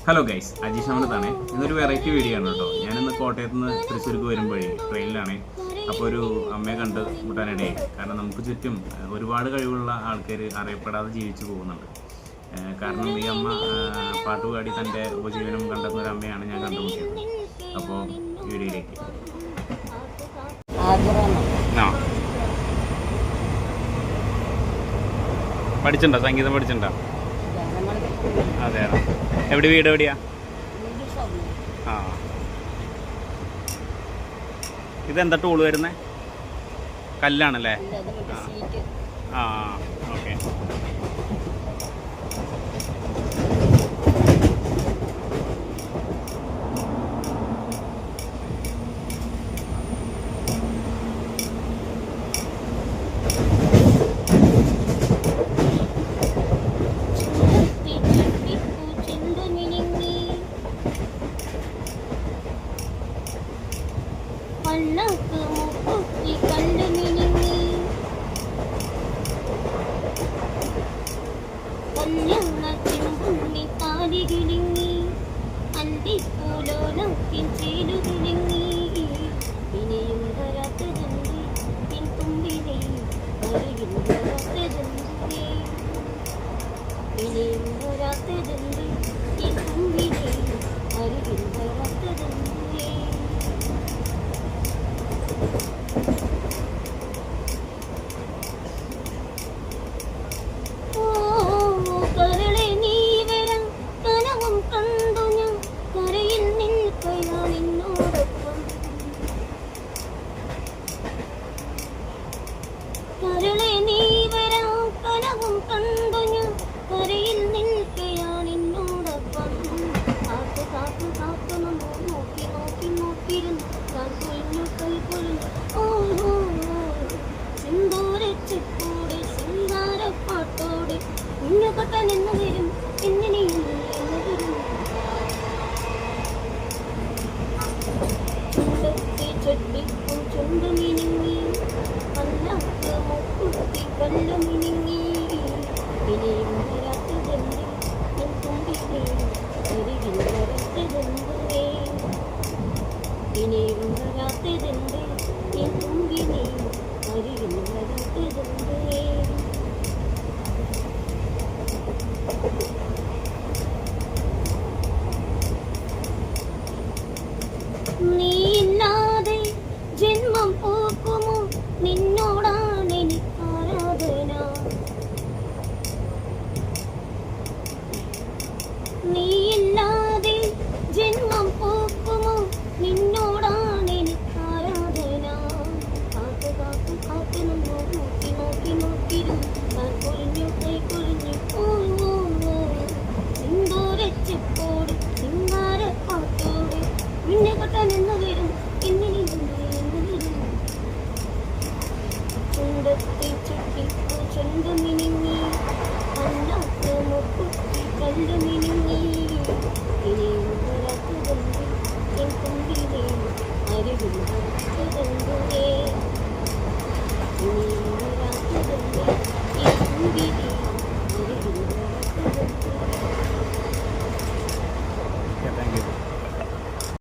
Hello guys, Ajeesh അമൃതാണ്. ഇന്നൊരു variety video ആണ് കേട്ടോ. ഞാനിന്ന് കോട്ടയത്ത് നിന്ന് തൃശ്ശൂർക്ക് വരുമ്പോഴേ ട്രെയിനിലാണ്. അപ്പോൾ ഒരു അമ്മയെ കണ്ട് മുട്ടാനിടയായി. കാരണം നമുക്ക് ചുറ്റും ഒരുപാട് കഴിവുള്ള ആൾക്കാർ അറിയപ്പെടാതെ ജീവിച്ചു പോകുന്നുണ്ട്. കാരണം ഈ അമ്മ പാട്ടുപാടി തൻ്റെ ഉപജീവനം കണ്ടെത്തുന്ന ഒരു അമ്മയാണ് ഞാൻ കണ്ടുമുട്ടിയത്. അപ്പോൾ വീഡിയോയിലേക്ക് പഠിച്ചിട്ടുണ്ടോ? സംഗീതം പഠിച്ചിട്ടുണ്ടോ? അതെയാണോ? വീട് എവിടെയാ? ആ, ഇതെന്താ ടൂള് വരുന്നേ? കല്ലാണല്ലേ? ആ, ഓക്കെ. നീയില്ലാതെ ജന്മം പോക്കുമോ? നിന്നോടാണ് എനിക്കാരാധന. നീയില്ലാതെ ജന്മം പോക്കുമോ? നിന്നോടാണ് എനിക്കാരാധന. കാത്തു കാത്തു കാത്തു നിന്നു നോക്കി നോക്കി നോക്കിയിരുന്നു. കൊഴിഞ്ഞു കൈ കൊഴിഞ്ഞു സിന്ദൂരച്ചിപ്പോട് സിംഗാരപ്പാട്ടോട് നിന്നെ കൊട്ടാൻ എന്ന് വരും ചുണ്ടത്തി ചുറ്റി ചുണ്ട് മിനിങ്ങി അല്ലാത്ത മുക്കുത്തി കണ്ടു മിനിങ്ങി ഇനിയും വരാത്തതുണ്ട് എൻ തുമ്പിലേ അരികിൽ